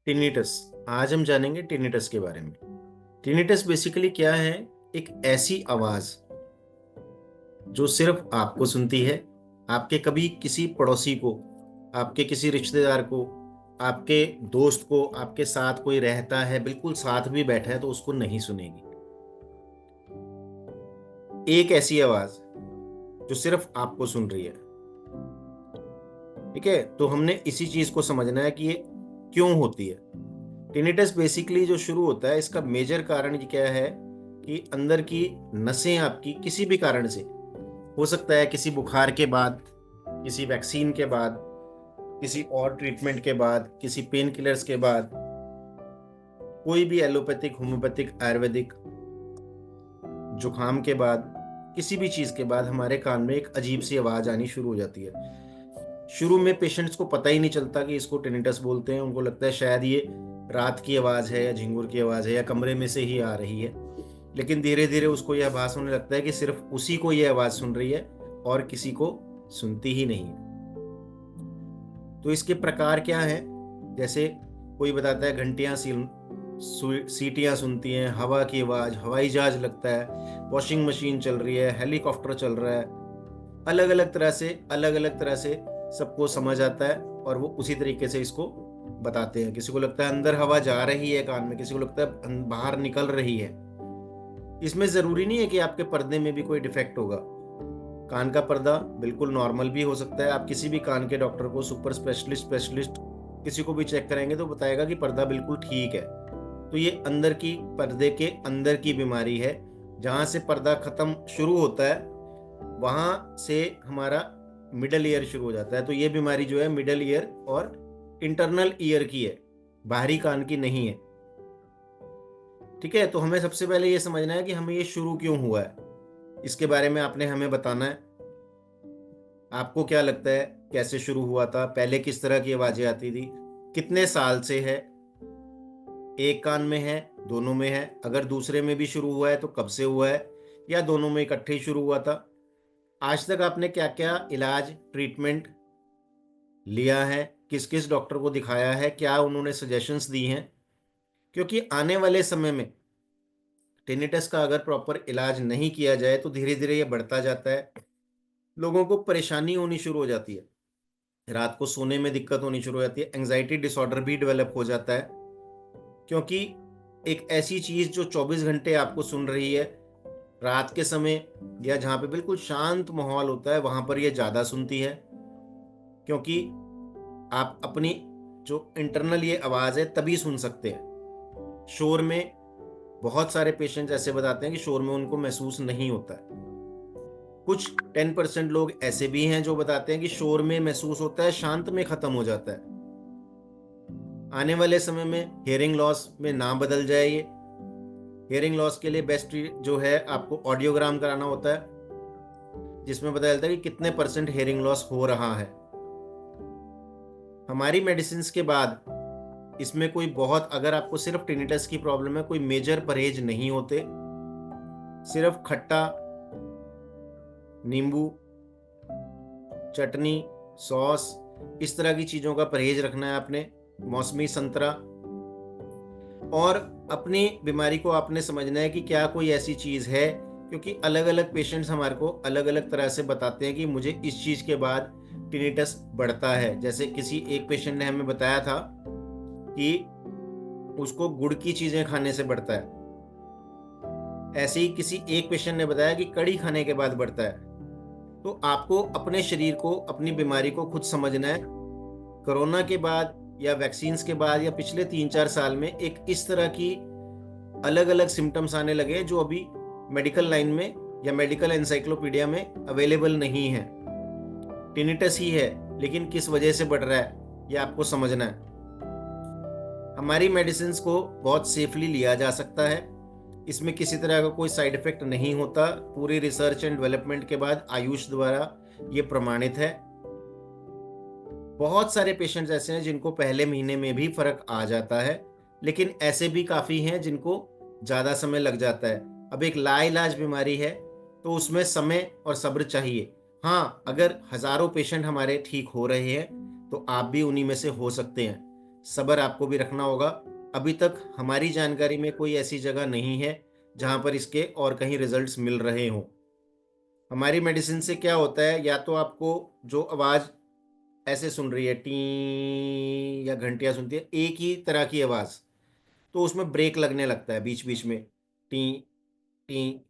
Tinnitus. आज हम जानेंगे टिनिटस के बारे में। टिनिटस बेसिकली क्या है? एक ऐसी आवाज जो सिर्फ आपको सुनती है, आपके कभी किसी पड़ोसी को, आपके किसी रिश्तेदार को, आपके दोस्त को, आपके साथ कोई रहता है, बिल्कुल साथ भी बैठा है तो उसको नहीं सुनेगी। एक ऐसी आवाज जो सिर्फ आपको सुन रही है। ठीक है, तो हमने इसी चीज को समझना है कि ये क्यों होती है। टिनिटस बेसिकली जो शुरू होता है, इसका मेजर कारण ये क्या है कि अंदर की नसें आपकी किसी भी कारण से, हो सकता है किसी बुखार के बाद, किसी वैक्सीन के बाद, किसी और ट्रीटमेंट के बाद, किसी पेन किलर्स के बाद, कोई भी एलोपैथिक, होम्योपैथिक, आयुर्वेदिक, जुकाम के बाद, किसी भी चीज के बाद हमारे कान में एक अजीब सी आवाज आनी शुरू हो जाती है। शुरू में पेशेंट्स को पता ही नहीं चलता कि इसको टिनिटस बोलते हैं। उनको लगता है शायद ये रात की आवाज है या झिंगुर की आवाज है या कमरे में से ही आ रही है। लेकिन धीरे धीरे उसको यह आभास होने लगता है कि सिर्फ उसी को यह आवाज सुन रही है और किसी को सुनती ही नहीं है। तो इसके प्रकार क्या है? जैसे कोई बताता है घंटियां सीटियां सुनती हैं, हवा की आवाज, हवाई जहाज लगता है, वॉशिंग मशीन चल रही है, हेलीकॉप्टर चल रहा है। अलग अलग तरह से सबको समझ आता है और वो उसी तरीके से इसको बताते हैं। किसी को लगता है अंदर हवा जा रही है कान में, किसी को लगता है बाहर निकल रही है। इसमें जरूरी नहीं है कि आपके पर्दे में भी कोई डिफेक्ट होगा। कान का पर्दा बिल्कुल नॉर्मल भी हो सकता है। आप किसी भी कान के डॉक्टर को, सुपर स्पेशलिस्ट किसी को भी चेक कराएंगे तो बताएगा कि पर्दा बिल्कुल ठीक है। तो ये अंदर की, पर्दे के अंदर की बीमारी है। जहां से पर्दा खत्म शुरू होता है वहां से हमारा मिडल ईयर शुरू हो जाता है। तो ये बीमारी जो है मिडल ईयर और इंटरनल ईयर की है, बाहरी कान की नहीं है। ठीक है, तो हमें सबसे पहले ये समझना है कि हमें ये शुरू क्यों हुआ है। इसके बारे में आपने हमें बताना है। आपको क्या लगता है कैसे शुरू हुआ था? पहले किस तरह की आवाजें आती थी? कितने साल से है? एक कान में है, दोनों में है? अगर दूसरे में भी शुरू हुआ है तो कब से हुआ है, या दोनों में इकट्ठे ही शुरू हुआ था? आज तक आपने क्या क्या इलाज, ट्रीटमेंट लिया है? किस किस डॉक्टर को दिखाया है? क्या उन्होंने सजेशंस दी हैं? क्योंकि आने वाले समय में टिनिटस का अगर प्रॉपर इलाज नहीं किया जाए तो धीरे धीरे ये बढ़ता जाता है। लोगों को परेशानी होनी शुरू हो जाती है, रात को सोने में दिक्कत होनी शुरू हो जाती है, एंजाइटी डिसऑर्डर भी डेवलप हो जाता है। क्योंकि एक ऐसी चीज जो 24 घंटे आपको सुन रही है, रात के समय या जहाँ पे बिल्कुल शांत माहौल होता है वहां पर ये ज्यादा सुनती है। क्योंकि आप अपनी जो इंटरनल ये आवाज है तभी सुन सकते हैं। शोर में बहुत सारे पेशेंट्स ऐसे बताते हैं कि शोर में उनको महसूस नहीं होता है। कुछ 10% लोग ऐसे भी हैं जो बताते हैं कि शोर में महसूस होता है, शांत में खत्म हो जाता है। आने वाले समय में हियरिंग लॉस में ना बदल जाए ये। हियरिंग लॉस के लिए बेस्ट जो है आपको ऑडियोग्राम कराना होता है, जिसमें पता चलता है कि कितने परसेंट हियरिंग लॉस हो रहा है। हमारी मेडिसिन के बाद इसमें कोई बहुत, अगर आपको सिर्फ टिनिटस की प्रॉब्लम है, कोई मेजर परहेज नहीं होते। सिर्फ खट्टा, नींबू, चटनी, सॉस, इस तरह की चीजों का परहेज रखना है आपने। मौसमी संतरा। और अपनी बीमारी को आपने समझना है कि क्या कोई ऐसी चीज है, क्योंकि अलग अलग पेशेंट्स हमारे को अलग अलग तरह से बताते हैं कि मुझे इस चीज के बाद टिनिटस बढ़ता है। जैसे किसी एक पेशेंट ने हमें बताया था कि उसको गुड़ की चीजें खाने से बढ़ता है। ऐसे ही किसी एक पेशेंट ने बताया कि कड़ी खाने के बाद बढ़ता है। तो आपको अपने शरीर को, अपनी बीमारी को खुद समझना है। कोरोना के बाद या वैक्सीन्स के बाद या पिछले 3-4 साल में एक इस तरह की अलग अलग सिम्टम्स आने लगे जो अभी मेडिकल लाइन में या मेडिकल एनसाइक्लोपीडिया में अवेलेबल नहीं है। टिनिटस ही है, लेकिन किस वजह से बढ़ रहा है ये आपको समझना है। हमारी मेडिसिन को बहुत सेफली लिया जा सकता है। इसमें किसी तरह का कोई साइड इफेक्ट नहीं होता। पूरी रिसर्च एंड डेवलपमेंट के बाद आयुष द्वारा ये प्रमाणित है। बहुत सारे पेशेंट्स ऐसे हैं जिनको पहले महीने में भी फर्क आ जाता है, लेकिन ऐसे भी काफी हैं जिनको ज्यादा समय लग जाता है। अब एक लाइलाज बीमारी है तो उसमें समय और सब्र चाहिए। हाँ, अगर हजारों पेशेंट हमारे ठीक हो रहे हैं तो आप भी उन्हीं में से हो सकते हैं। सब्र आपको भी रखना होगा। अभी तक हमारी जानकारी में कोई ऐसी जगह नहीं है जहाँ पर इसके और कहीं रिजल्ट्स मिल रहे हों। हमारी मेडिसिन से क्या होता है, या तो आपको जो आवाज़ ऐसे सुन रही है टी या घंटियाँ सुनती है एक ही तरह की आवाज़, तो उसमें ब्रेक लगने लगता है बीच बीच में, टी टी,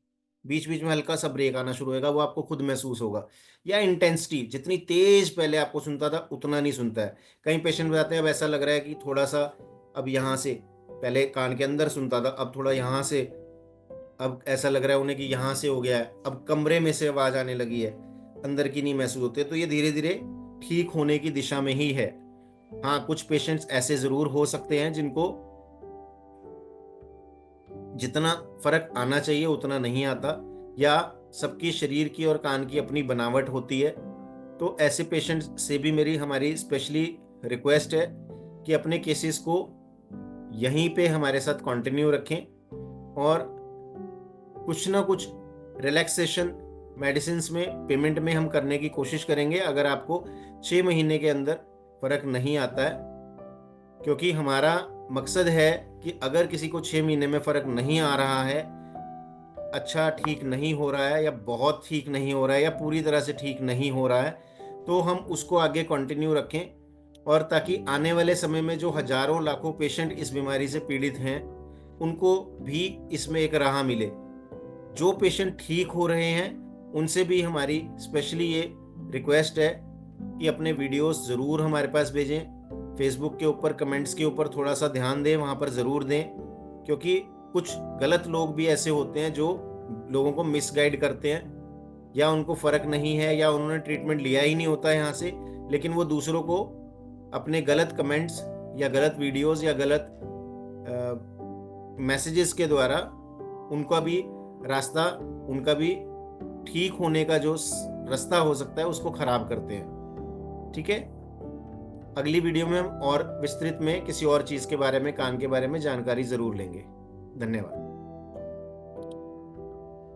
बीच बीच में हल्का सा ब्रेक आना शुरू होगा, वो आपको खुद महसूस होगा। या इंटेंसिटी जितनी तेज पहले आपको सुनता था उतना नहीं सुनता है। कई पेशेंट बताते हैं अब ऐसा लग रहा है कि थोड़ा सा अब यहाँ से, पहले कान के अंदर सुनता था अब थोड़ा यहाँ से, अब ऐसा लग रहा है उन्हें कि यहाँ से हो गया है, अब कमरे में से आवाज़ आने लगी है, अंदर की नहीं महसूस होती है। तो ये धीरे धीरे ठीक होने की दिशा में ही है। हाँ, कुछ पेशेंट्स ऐसे ज़रूर हो सकते हैं जिनको जितना फर्क आना चाहिए उतना नहीं आता, या सबकी शरीर की और कान की अपनी बनावट होती है। तो ऐसे पेशेंट्स से भी हमारी स्पेशली रिक्वेस्ट है कि अपने केसेस को यहीं पे हमारे साथ कंटिन्यू रखें, और कुछ ना कुछ रिलैक्सेशन मेडिसिन में पेमेंट में हम करने की कोशिश करेंगे अगर आपको 6 महीने के अंदर फर्क नहीं आता है। क्योंकि हमारा मकसद है कि अगर किसी को 6 महीने में फ़र्क नहीं आ रहा है, अच्छा ठीक नहीं हो रहा है, या बहुत ठीक नहीं हो रहा है, या पूरी तरह से ठीक नहीं हो रहा है, तो हम उसको आगे कंटिन्यू रखें, और ताकि आने वाले समय में जो हज़ारों लाखों पेशेंट इस बीमारी से पीड़ित हैं, उनको भी इसमें एक राह मिले। जो पेशेंट ठीक हो रहे हैं, उनसे भी हमारी स्पेशली ये रिक्वेस्ट है कि अपने वीडियोस ज़रूर हमारे पास भेजें। फेसबुक के ऊपर कमेंट्स के ऊपर थोड़ा सा ध्यान दें, वहाँ पर ज़रूर दें, क्योंकि कुछ गलत लोग भी ऐसे होते हैं जो लोगों को मिसगाइड करते हैं, या उनको फ़र्क नहीं है, या उन्होंने ट्रीटमेंट लिया ही नहीं होता है यहाँ से, लेकिन वो दूसरों को अपने गलत कमेंट्स या गलत वीडियोस या गलत मैसेजेस के द्वारा उनका भी रास्ता, उनका भी ठीक होने का जो रास्ता हो सकता है उसको ख़राब करते हैं। ठीक है, अगली वीडियो में हम और विस्तृत में किसी और चीज़ के बारे में, कान के बारे में जानकारी ज़रूर लेंगे। धन्यवाद।